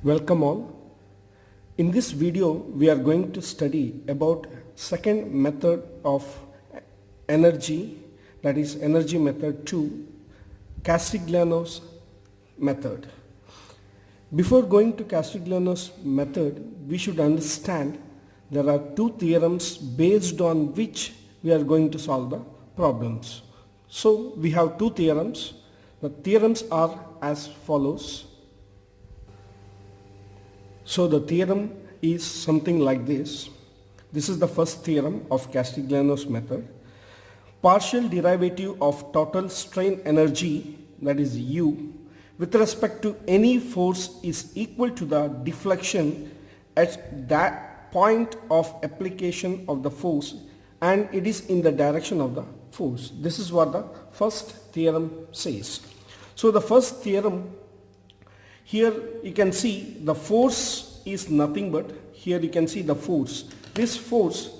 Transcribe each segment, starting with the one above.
Welcome all. In this video we are going to study about second method of energy, that is energy method 2, Castigliano's method. Before going to Castigliano's method, we should understand there are two theorems based on which we are going to solve the problems. So we have two theorems. The theorems are as follows. So the theorem is something like this. This is the first theorem of Castigliano's method. Partial derivative of total strain energy, that is U, with respect to any force is equal to the deflection at that point of application of the force, and it is in the direction of the force. This is what the first theorem says. So the first theorem, here you can see the force is nothing but, here you can see the force. This force,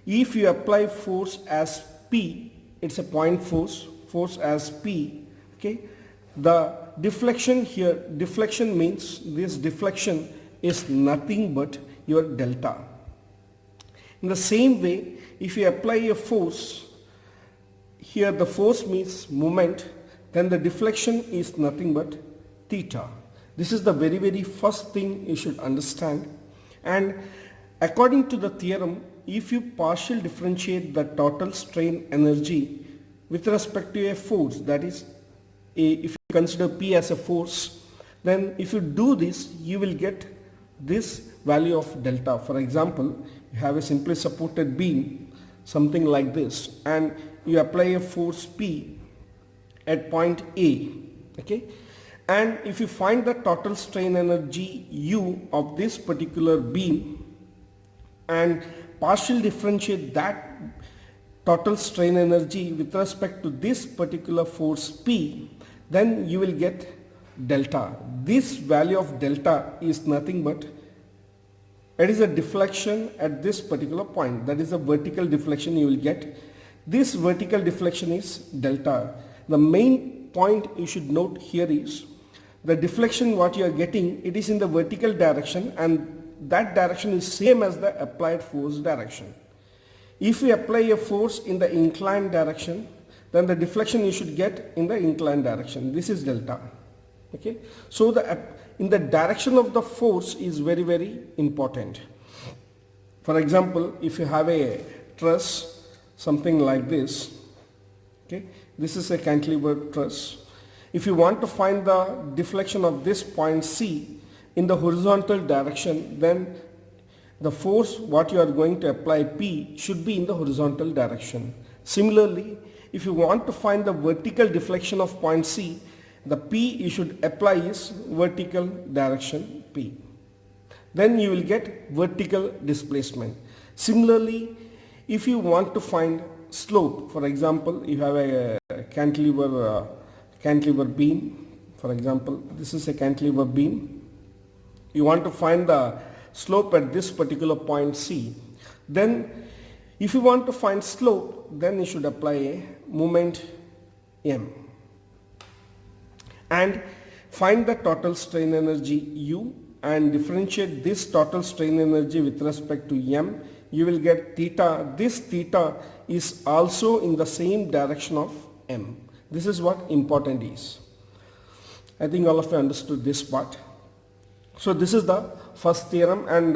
if you apply force as P, it's a point force, force as P, okay. The deflection here, deflection means this deflection is nothing but your delta. In the same way, if you apply a force, here the force means moment, then the deflection is nothing but theta. This is the very first thing you should understand. And according to the theorem, if you partial differentiate the total strain energy with respect to a force, that is if you consider P as a force, then if you do this, you will get this value of delta. For example, you have a simply supported beam, something like this, and you apply a force P at point A, okay. And if you find the total strain energy U of this particular beam and partial differentiate that total strain energy with respect to this particular force P, then you will get delta. This value of delta is nothing but, it is a deflection at this particular point, that is a vertical deflection you will get. This vertical deflection is delta. The main point you should note here is the deflection what you are getting, it is in the vertical direction, and that direction is same as the applied force direction. If we apply a force in the inclined direction, then the deflection you should get in the inclined direction. This is delta, okay. So in the direction of the force is very important. For example, if you have a truss, something like this, okay, this is a cantilever truss. If you want to find the deflection of this point C in the horizontal direction, then the force what you are going to apply P should be in the horizontal direction. Similarly, if you want to find the vertical deflection of point C, the P you should apply is vertical direction P. Then you will get vertical displacement. Similarly, if you want to find slope, for example, you have a cantilever beam, for example, this is a cantilever beam. You want to find the slope at this particular point C. Then if you want to find slope, then you should apply a moment M and find the total strain energy U and differentiate this total strain energy with respect to M. You will get theta. This theta is also in the same direction of M. This is what important is. I think all of you understood this part. So this is the first theorem, and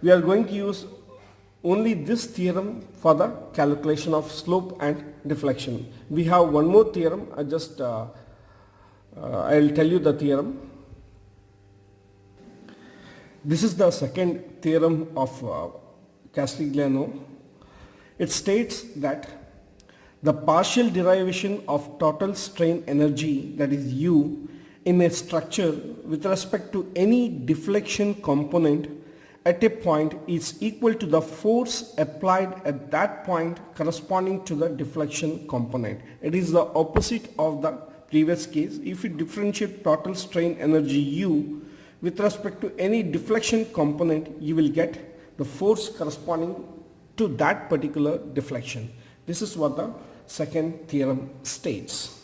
we are going to use only this theorem for the calculation of slope and deflection. We have one more theorem. I will tell you the theorem. This is the second theorem of Castigliano. It states that the partial derivation of total strain energy, that is U, in a structure with respect to any deflection component at a point is equal to the force applied at that point corresponding to the deflection component. It is the opposite of the previous case. If you differentiate total strain energy U with respect to any deflection component, you will get the force corresponding to that particular deflection. This is what the second theorem states.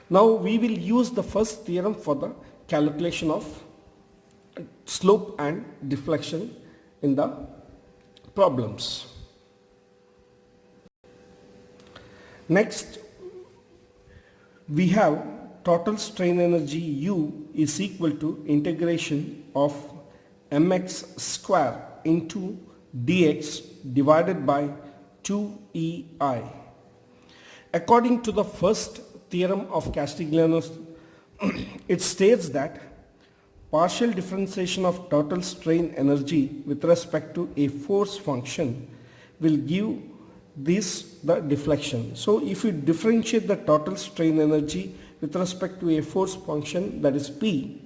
Now we will use the first theorem for the calculation of slope and deflection in the problems. Next, we have total strain energy U is equal to integration of mx square into dx divided by 2EI. According to the first theorem of Castigliano's, it states that partial differentiation of total strain energy with respect to a force function will give this the deflection. So if you differentiate the total strain energy with respect to a force function, that is P,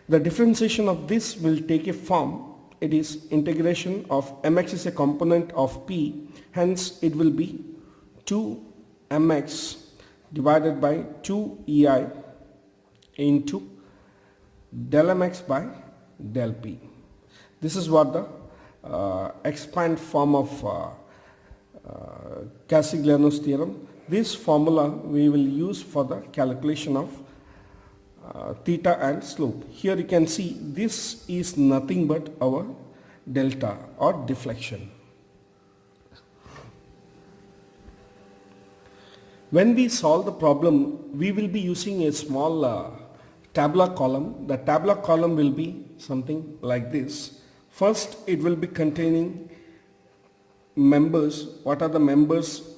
the differentiation of this will take a form. It is integration of mx is a component of P, hence it will be 2mx divided by 2EI into del mx by del P. This is what the expand form of Castigliano's theorem. This formula we will use for the calculation of theta and slope. Here you can see this is nothing but our delta or deflection. When we solve the problem, we will be using a small tabular column. The tabular column will be something like this. First, it will be containing members. What are the members,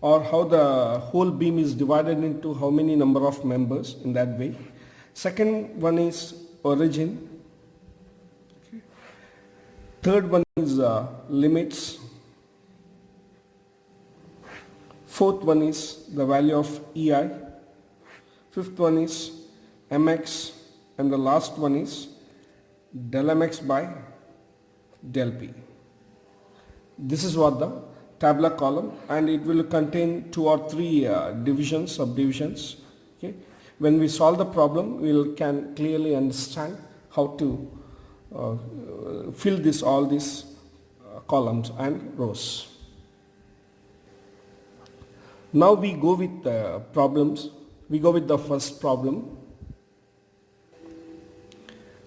or how the whole beam is divided into how many number of members, in that way. Second one is origin. Okay. Third one is limits. Fourth one is the value of EI. Fifth one is mx, and the last one is del mx by del P. This is what the tabular column, and it will contain 2 or 3 divisions, subdivisions. Okay. When we solve the problem, we can clearly understand how to fill all these columns and rows. Now we go with problems. We go with the first problem.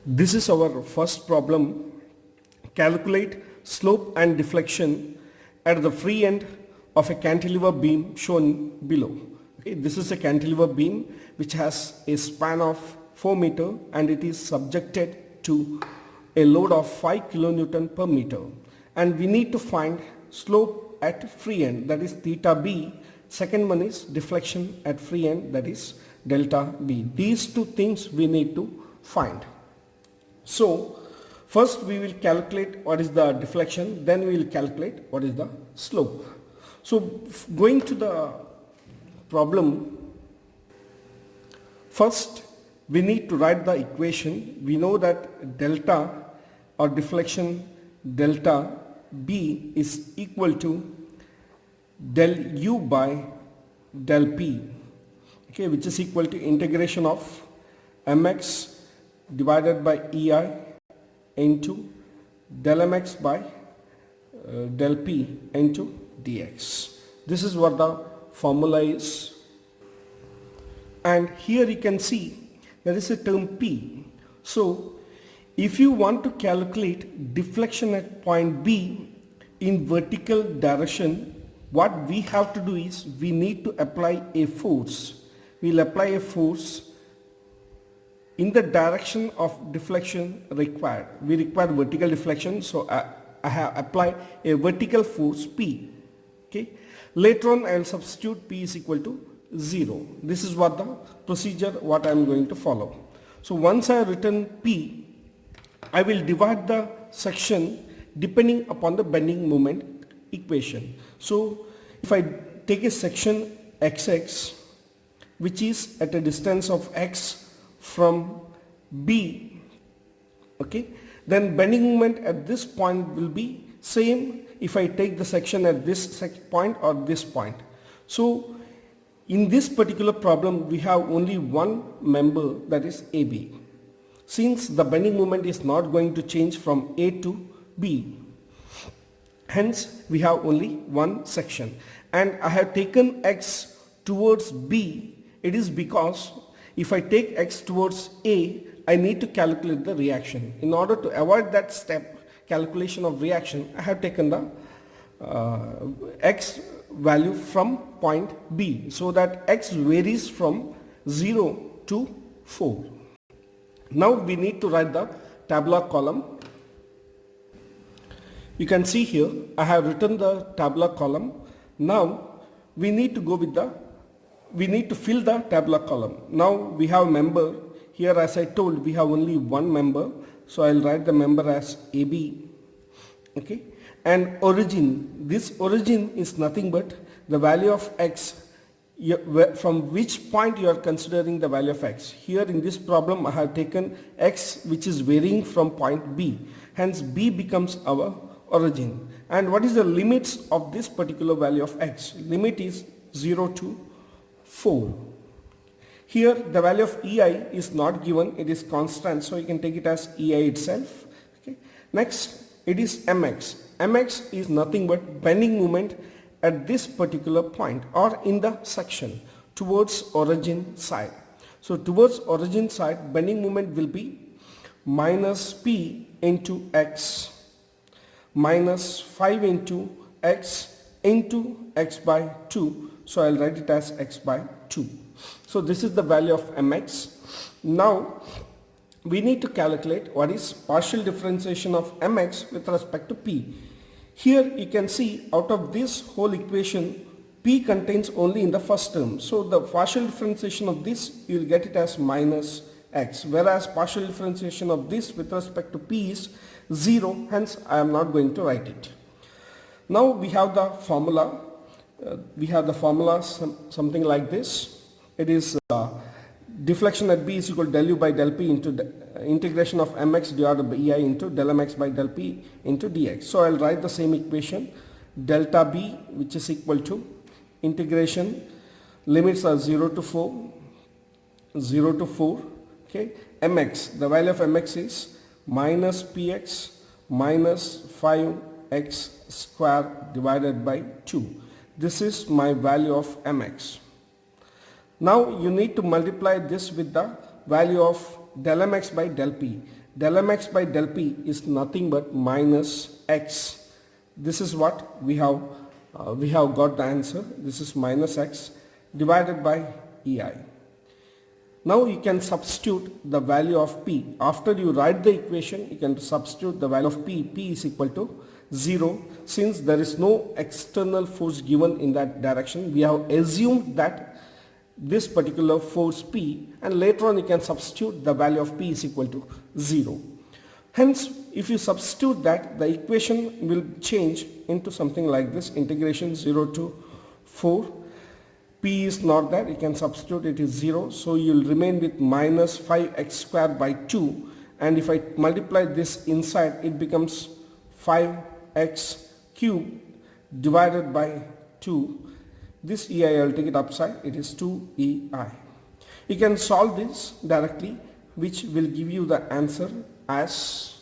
This is our first problem. Calculate slope and deflection at the free end of a cantilever beam shown below. Okay, this is a cantilever beam which has a span of 4 meter and it is subjected to a load of 5 kilonewton per meter, and we need to find slope at free end, that is theta b. Second one is deflection at free end, that is delta b. These two things we need to find. So first we will calculate what is the deflection, then we will calculate what is the slope. So going to the problem, first we need to write the equation. We know that delta or deflection delta b is equal to del u by del p, okay, which is equal to integration of mx divided by ei into del mx by del p into dx. This is what the formula is, and here you can see there is a term p. So if you want to calculate deflection at point B in vertical direction, what we have to do is we need to apply a force. We will apply a force in the direction of deflection required. We require vertical deflection, so I have applied a vertical force P. Okay. Later on I will substitute P is equal to 0. This is what the procedure what I am going to follow. So once I have written P, I will divide the section depending upon the bending moment equation. So if I take a section XX which is at a distance of x from B, okay, then bending moment at this point will be same if I take the section at this point or this point. So in this particular problem we have only one member, that is AB. Since the bending moment is not going to change from A to B, hence we have only one section, and I have taken x towards B. It is because if I take x towards A, I need to calculate the reaction. In order to avoid that step, calculation of reaction, I have taken the x value from point B, so that x varies from 0 to 4. Now we need to write the tabular column. You can see here I have written the tabular column. Now we need to fill the tabular column. Now we have member here. As I told, we have only one member, so I'll write the member as AB. Okay, and origin, this origin is nothing but the value of x, from which point you are considering the value of x. Here in this problem I have taken x which is varying from point B, hence B becomes our origin. And what is the limits of this particular value of x? Limit is 0 to 4. Here the value of EI is not given, it is constant, so you can take it as EI itself. Okay. Next it is mx. Mx is nothing but bending moment at this particular point or in the section towards origin side. So towards origin side, bending moment will be minus p into x minus 5 into x by 2. So I'll write it as x by 2. So this is the value of mx. Now we need to calculate what is partial differentiation of mx with respect to p. Here you can see out of this whole equation, p contains only in the first term. So the partial differentiation of this, you will get it as minus x, whereas partial differentiation of this with respect to p is 0, hence I am not going to write it. Now we have the formula. Something like this. It is deflection at B is equal to del u by del p into integration of mx divided by EI into del mx by del p into dx. So I'll write the same equation, delta B, which is equal to integration, limits are 0 to 4, okay, mx, the value of mx is minus px minus 5x square divided by 2. This is my value of mx. Now you need to multiply this with the value of del mx by del p. Del mx by del p is nothing but minus x. This is what we have got the answer. This is minus x divided by EI. Now you can substitute the value of p. After you write the equation, you can substitute the value of p. P is equal to 0. Since there is no external force given in that direction, we have assumed that this particular force P, and later on you can substitute the value of P is equal to 0. Hence, if you substitute that, the equation will change into something like this, integration 0 to 4. P is not there, you can substitute, it is 0. So you will remain with minus 5x squared by 2, and if I multiply this inside, it becomes 5x cubed divided by 2. This EI I will take it upside, it is 2EI. You can solve this directly, which will give you the answer as,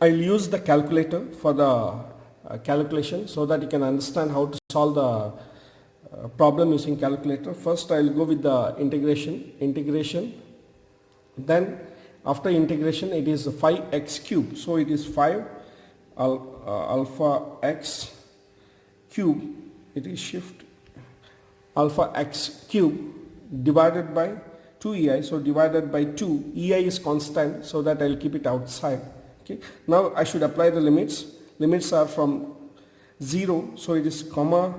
I will use the calculator for the calculation so that you can understand how to solve the problem using calculator. First I will go with the integration, then after integration it is 5x cube, so it is 5 alpha x cube, it is shift alpha x cube divided by 2EI, so divided by 2, EI is constant, so that I will keep it outside. Okay. Now I should apply the limits. Limits are from 0, so it is comma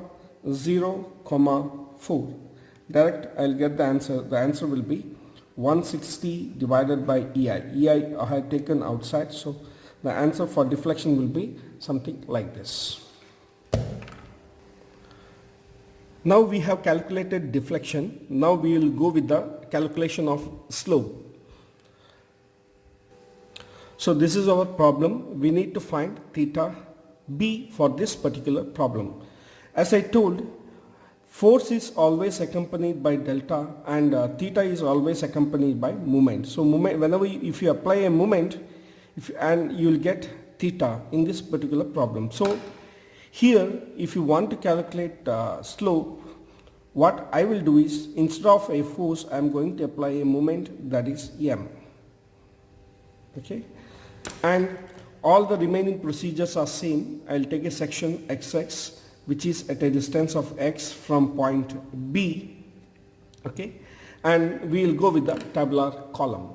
0, comma 4. Direct I will get the answer. The answer will be 160 divided by EI. EI I have taken outside, so the answer for deflection will be something like this. Now we have calculated deflection. Now we will go with the calculation of slope. So this is our problem. We need to find theta B for this particular problem. As I told, force is always accompanied by delta, and theta is always accompanied by moment. So moment, whenever if you apply a moment, and you will get theta in this particular problem. So here if you want to calculate slope, what I will do is, instead of a force, I am going to apply a moment, that is M. Okay, and all the remaining procedures are same. I will take a section XX which is at a distance of x from point B. Okay, and we will go with the tabular column.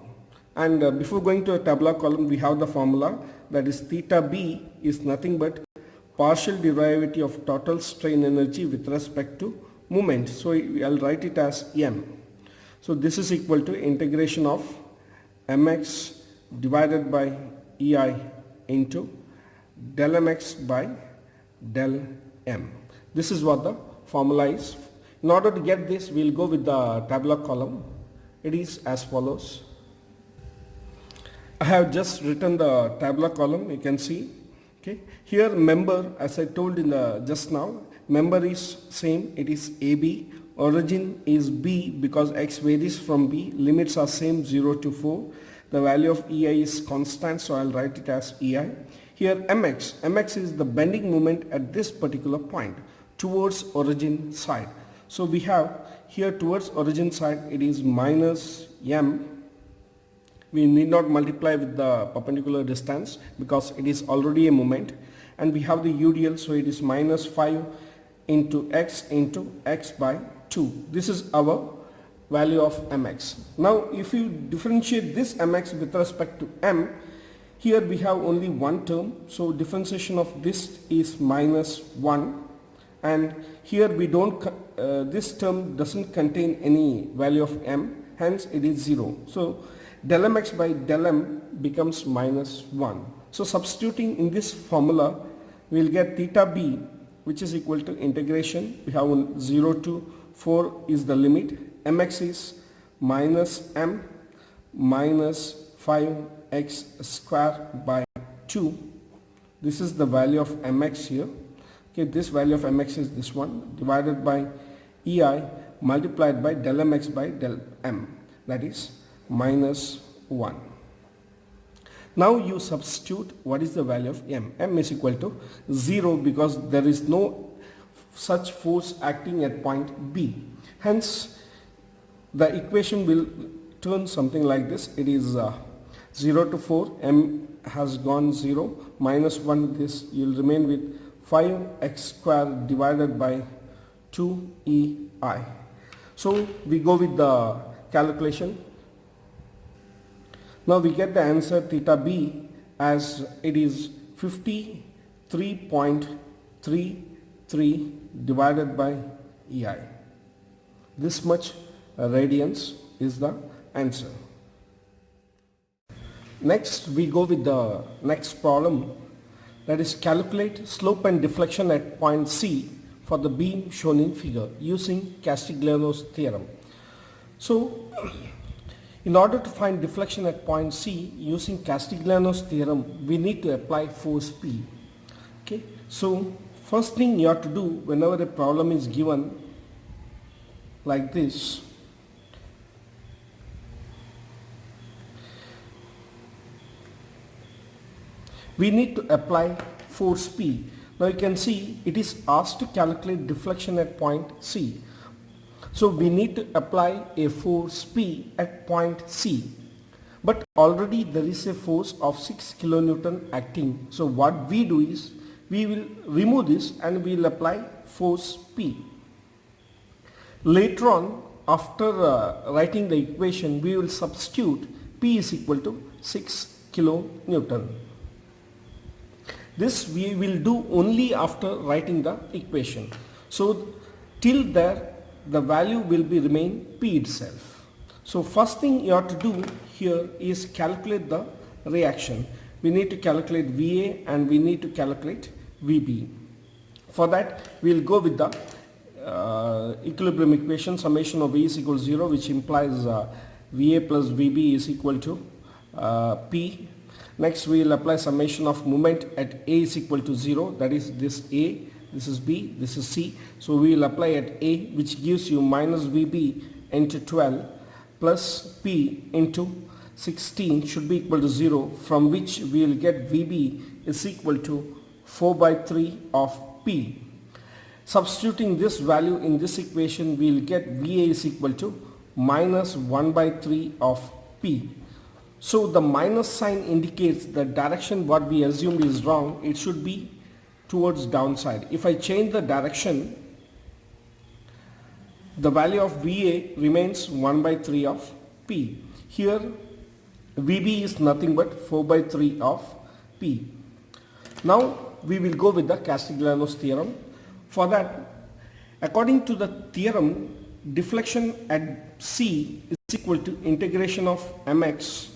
And before going to a tabular column, we have the formula, that is theta B is nothing but partial derivative of total strain energy with respect to moment. So I'll write it as M. So this is equal to integration of mx divided by EI into del mx by del m. This is what the formula is. In order to get this, we'll go with the tabular column. It is as follows. I have just written the tabular column, you can see. Okay, here member, as I told in the just now, member is same, it is AB. Origin is B because x varies from B. Limits are same, 0 to 4. The value of EI is constant, so I'll write it as EI. Here mx is the bending moment at this particular point towards origin side. So we have here towards origin side, it is minus m. We need not multiply with the perpendicular distance because it is already a moment, and we have the UDL, so it is minus 5 into x by 2. This is our value of mx. Now if you differentiate this mx with respect to m, here we have only one term, so differentiation of this is minus 1, and here we don't this term doesn't contain any value of m, hence it is 0. So del mx by del m becomes minus 1. So substituting in this formula, we will get theta b, which is equal to integration. We have 0 to 4 is the limit. Mx is minus m minus 5x square by 2. This is the value of mx here. Okay, this value of mx is this one, divided by EI multiplied by del mx by del m, that is minus 1. Now you substitute what is the value of m. M is equal to 0 because there is no such force acting at point B. Hence the equation will turn something like this. It is 0 to 4, m has gone 0, minus 1, this you will remain with 5x square divided by 2EI. So we go with the calculation. Now we get the answer theta b as it is 53.33 divided by EI. This much radians is the answer. Next we go with the next problem, that is calculate slope and deflection at point C for the beam shown in figure using Castigliano's theorem. So in order to find deflection at point C using Castigliano's theorem, we need to apply force P. Okay, so first thing you have to do whenever a problem is given like this, we need to apply force P. Now you can see it is asked to calculate deflection at point C. So we need to apply a force P at point C. But already there is a force of 6 kilonewton acting. So what we do is, we will remove this and we will apply force P. Later on, after writing the equation, we will substitute P is equal to 6 kilonewton. This we will do only after writing the equation. So till there, the value will be remain P itself. So first thing you have to do here is calculate the reaction. We need to calculate VA and we need to calculate VB. For that we will go with the equilibrium equation, summation of V is equal to 0, which implies VA plus VB is equal to P. Next we will apply summation of moment at A is equal to 0, that is this A, this is B, this is C. So we will apply at A, which gives you minus VB into 12 plus P into 16 should be equal to 0, from which we will get VB is equal to 4 by 3 of P. Substituting this value in this equation, we will get VA is equal to minus 1 by 3 of P. So the minus sign indicates the direction what we assumed is wrong. It should be towards downside. If I change the direction, the value of VA remains 1 by 3 of P. Here VB is nothing but 4 by 3 of P. Now we will go with the Castigliano's theorem. For that, according to the theorem, deflection at C is equal to integration of mx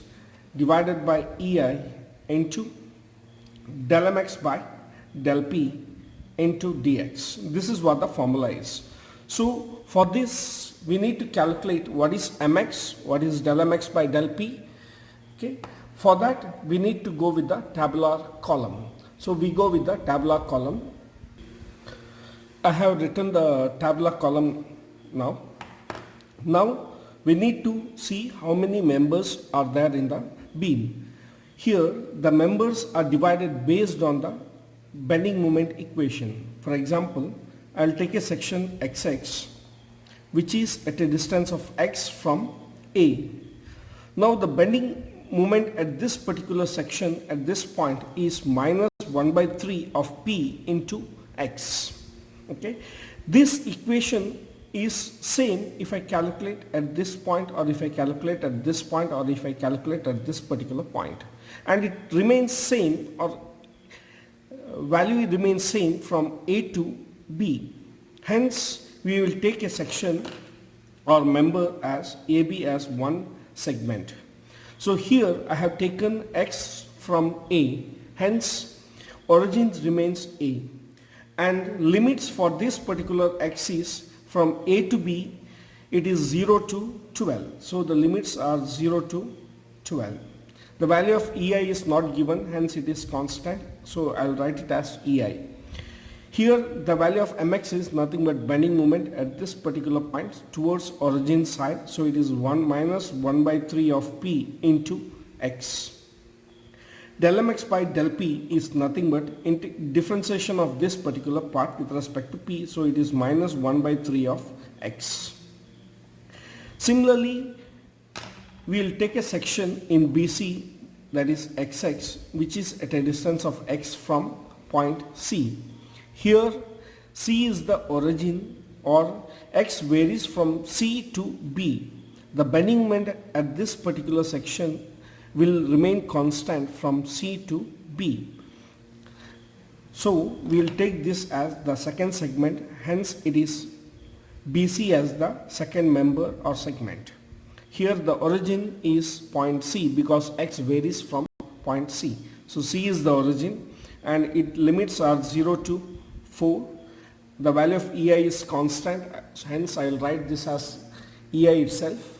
divided by EI into del mx by del P into dx. This is what the formula is. So for this we need to calculate what is mx, what is del mx by del P. Okay. For that we need to go with the tabular column. So we go with the tabular column. I have written the tabular column now. Now we need to see how many members are there in the beam. Here the members are divided based on the bending moment equation. For example, I will take a section XX which is at a distance of x from A. Now the bending moment at this particular section at this point is minus 1 by 3 of P into x. Okay, this equation is same if I calculate at this point, or if I calculate at this point, or if I calculate at this particular point, and it remains same, or value remains same from A to B. Hence we will take a section or member as AB as one segment. So here I have taken x from A, hence origin remains A, and limits for this particular axis from A to B, it is 0 to 12. So the limits are 0 to 12. The value of EI is not given, hence it is constant, so I will write it as EI. Here the value of mx is nothing but bending moment at this particular point towards origin side, so it is 1 minus 1 by 3 of P into x. Del mx by del P is nothing but differentiation of this particular part with respect to P, so it is minus 1 by 3 of x. Similarly, we will take a section in BC, that is XX, which is at a distance of x from point C. Here C is the origin, or x varies from C to B. The bending moment at this particular section will remain constant from C to B. So we will take this as the second segment, hence it is BC as the second member or segment. Here the origin is point C because x varies from point C. So C is the origin and its limits are 0 to 4. The value of EI is constant, hence I will write this as EI itself.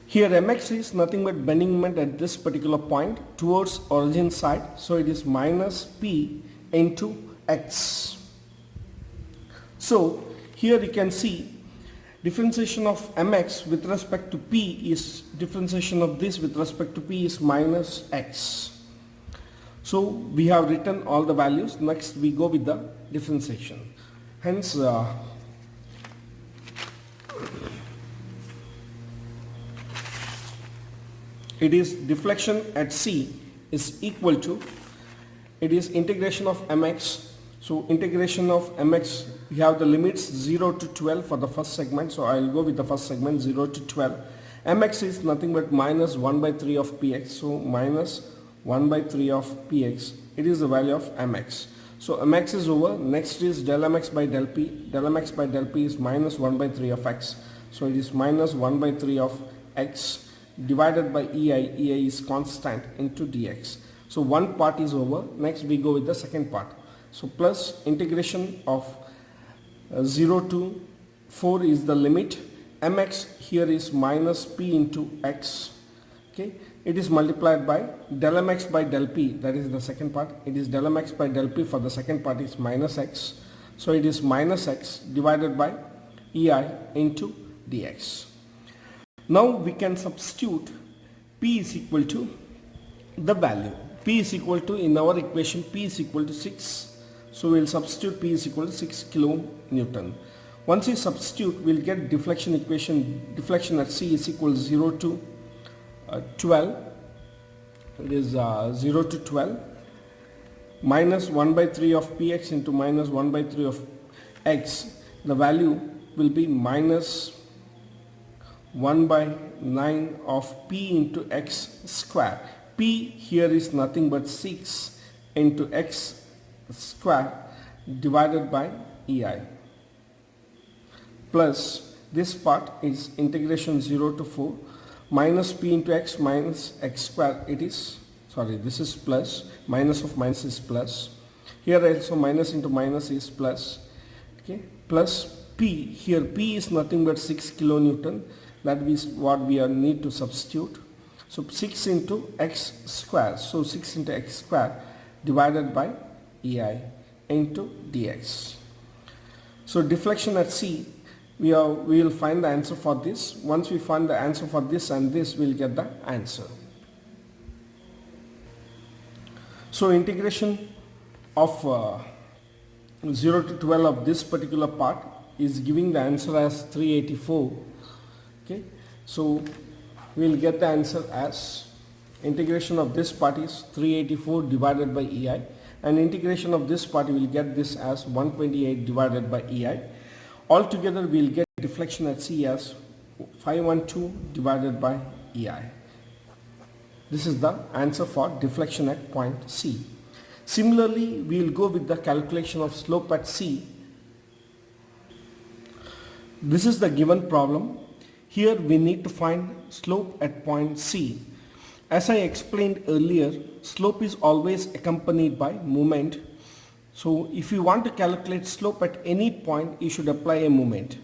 Here mx is nothing but bending moment at this particular point towards origin side, so it is minus P into x. So here you can see differentiation of mx with respect to P is differentiation of this with respect to P is minus x. So we have written all the values. Next we go with the differentiation. Hence it is deflection at C is equal to, it is integration of mx. So integration of mx, we have the limits 0 to 12 for the first segment, so I will go with the first segment 0 to 12. Mx is nothing but minus 1 by 3 of px, so minus 1 by 3 of px, it is the value of mx. So mx is over. Next is del mx by del p. Del mx by del p is minus 1 by 3 of x, so it is minus 1 by 3 of x divided by EI. EI is constant into dx. So one part is over. Next we go with the second part. So plus integration of 0 to 4 is the limit. Mx here is minus p into x. Okay, it is multiplied by del mx by del p, that is the second part. It is del mx by del p for the second part is minus x. So it is minus x divided by EI into dx. Now we can substitute P is equal to the value. P is equal to, in our equation, P is equal to 6 So we'll substitute P is equal to 6 kilonewton. Once we substitute, we'll get deflection equation. Deflection at C is equal to 0 to 12. It is 0 to 12 minus 1 by 3 of Px into minus 1 by 3 of x. The value will be minus 1 by 9 of P into x square. P here is nothing but 6 into x square divided by EI, plus this part is integration 0 to 4 minus P into x minus x square. It is, sorry, this is plus, minus of minus is plus. Here also minus into minus is plus. Okay, plus P, here P is nothing but 6 kilonewton. That is what we need to substitute. So 6 into x square. So 6 into x square divided by EI into dx. So deflection at C, we will find the answer for this. Once we find the answer for this and this, we will get the answer. So integration of 0 to 12 of this particular part is giving the answer as 384. Okay, so we will get the answer as integration of this part is 384 divided by EI, and integration of this part we will get this as 128 divided by EI. Altogether we will get deflection at C as 512 divided by EI. This is the answer for deflection at point C. Similarly, we will go with the calculation of slope at C. This is the given problem. Here we need to find slope at point C. As I explained earlier, slope is always accompanied by moment. So if you want to calculate slope at any point, you should apply a moment.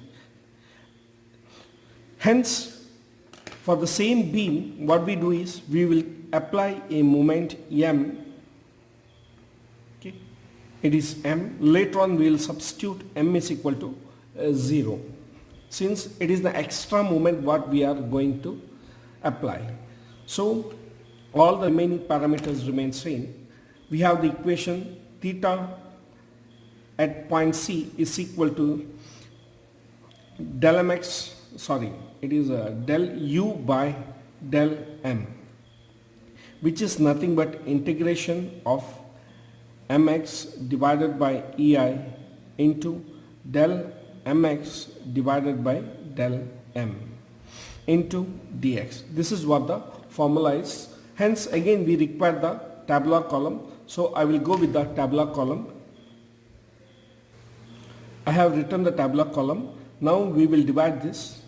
Hence, for the same beam, what we do is we will apply a moment M. Okay, it is M. Later on we will substitute M is equal to 0. Since it is the extra moment what we are going to apply. So all the remaining parameters remain same. We have the equation theta at point C is equal to del mx, sorry, it is del u by del m, which is nothing but integration of mx divided by EI into del mx divided by del m into dx. This is what the formula is. Hence again we require the tabular column. So I will go with the tabular column. I have written the tabular column. Now we will divide this.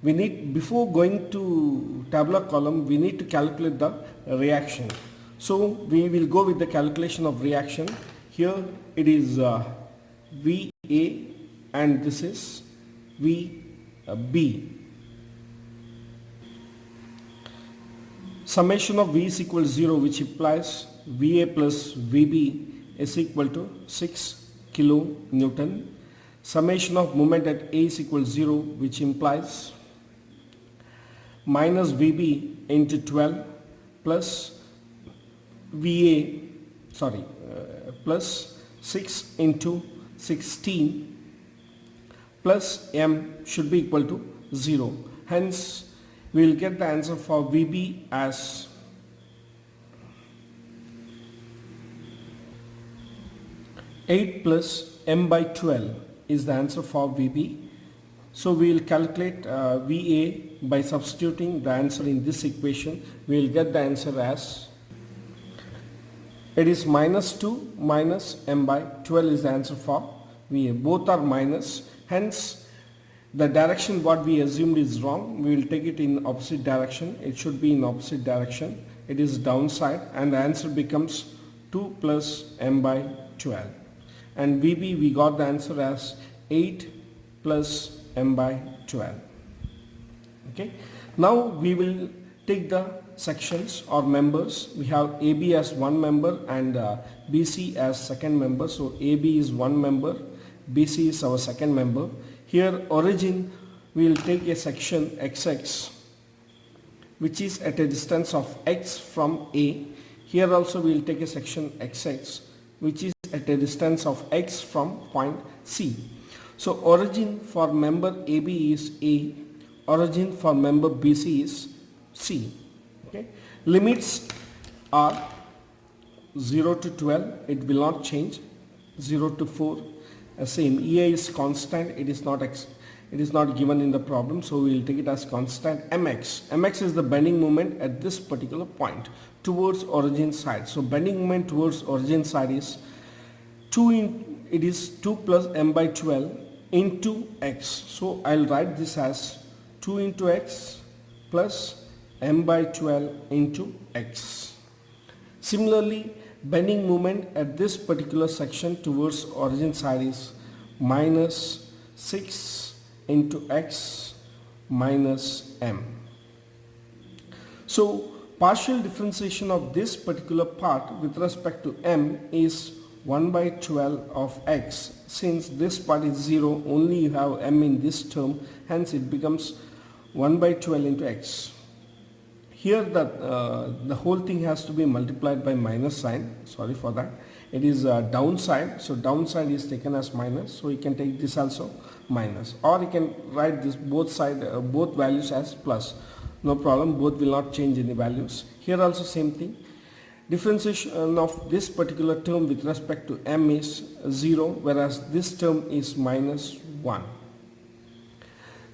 We need, before going to tabular column, we need to calculate the reaction. So we will go with the calculation of reaction. Here it is VA and this is VB. Summation of V is equal to 0, which implies VA plus VB is equal to 6 kilonewton. Summation of moment at A is equal to 0, which implies minus VB into 12 plus VA, plus 6 into 16 plus M should be equal to 0. Hence, we will get the answer for VB as 8 plus M by 12 is the answer for VB. So we will calculate VA by substituting the answer in this equation. We will get the answer as, it is minus 2 minus M by 12 is the answer for VA. Both are minus. Hence, the direction what we assumed is wrong. We will take it in opposite direction. It should be in opposite direction. It is downside and the answer becomes 2 plus M by 12. And VB we got the answer as 8 plus M by 12. Okay. Now we will take the sections or members. We have AB as one member and BC as second member. So AB is one member, BC is our second member. Here origin we will take a section XX which is at a distance of x from A. Here also we will take a section XX which is at a distance of x from point C. So origin for member AB is A, origin for member BC is C. Okay. Limits are 0 to 12, it will not change. 0 to 4, same. EA is constant, it is not given in the problem, so we will take it as constant. Mx is the bending moment at this particular point towards origin side. So bending moment towards origin side is 2 plus m by 12 into x. So I'll write this as 2 into x plus m by 12 into x. Similarly, bending moment at this particular section towards origin side is minus 6 into x minus m. So partial differentiation of this particular part with respect to m is 1 by 12 of x. Since this part is 0, only you have m in this term, hence it becomes 1 by 12 into x. Here the whole thing has to be multiplied by minus sign, sorry for that. It is downside, so downside is taken as minus, so you can take this also minus, or you can write this both values as plus. No problem, both will not change any values. Here also same thing. Differentiation of this particular term with respect to m is 0, whereas this term is minus 1.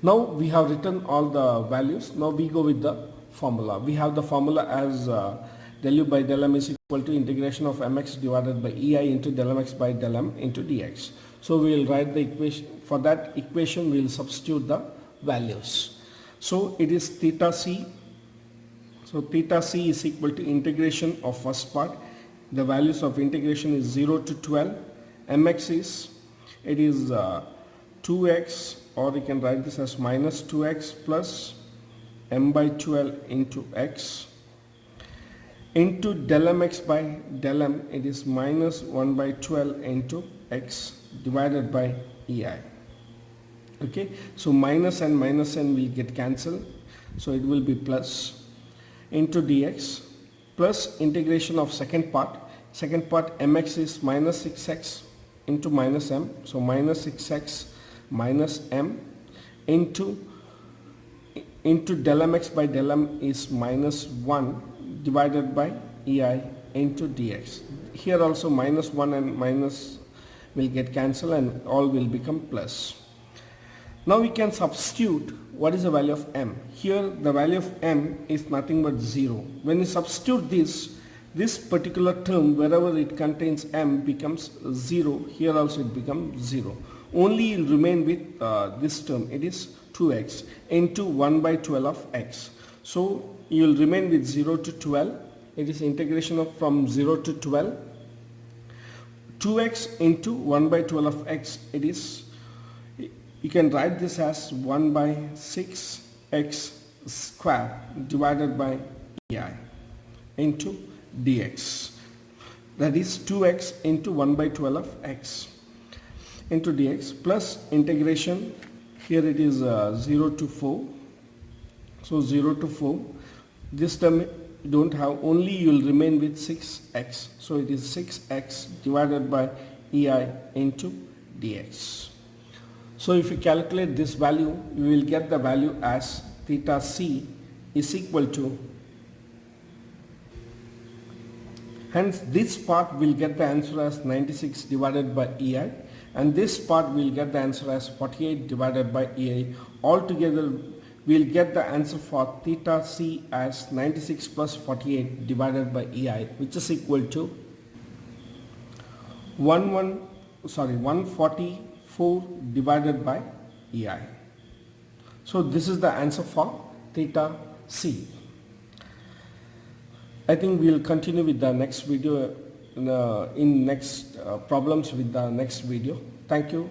Now we have written all the values. Now we go with the formula. We have the formula as del u by del m is equal to integration of mx divided by ei into del mx by del m into dx. So we will write the equation. For that equation we will substitute the values. So it is theta c. So theta c is equal to integration of first part. The values of integration is 0 to 12. Mx is 2x, or you can write this as minus 2x plus m by 12 into x into del mx by del m, it is minus 1 by 12 into x divided by ei. Okay, so minus and minus n will get cancelled, so it will be plus into dx plus integration of second part mx is minus 6x into minus m, so minus 6x minus m into del mx by del m is minus 1 divided by ei into dx. Here also minus 1 and minus will get cancelled and all will become plus. Now we can substitute what is the value of m. Here the value of m is nothing but 0. When you substitute this particular term, wherever it contains m becomes 0. Here also it becomes 0. Only you will remain with this term, it is 2x into 1 by 12 of x. So you will remain with 0 to 12. It is integration of from 0 to 12. 2x into 1 by 12 of x, it is, you can write this as 1 by 6x square divided by ei into dx. That is 2x into 1 by 12 of x into dx plus integration. Here it is 0 to 4. So 0 to 4. This term you don't have, only you will remain with 6x. So it is 6x divided by ei into dx. So if you calculate this value, you will get the value as theta c is equal to, hence this part will get the answer as 96 divided by ei, and this part will get the answer as 48 divided by ei. Altogether we will get the answer for theta c as 96 plus 48 divided by ei, which is equal to 144 divided by ei. So this is the answer for theta c. I think we will continue with the next video in next problems with the next video. Thank you.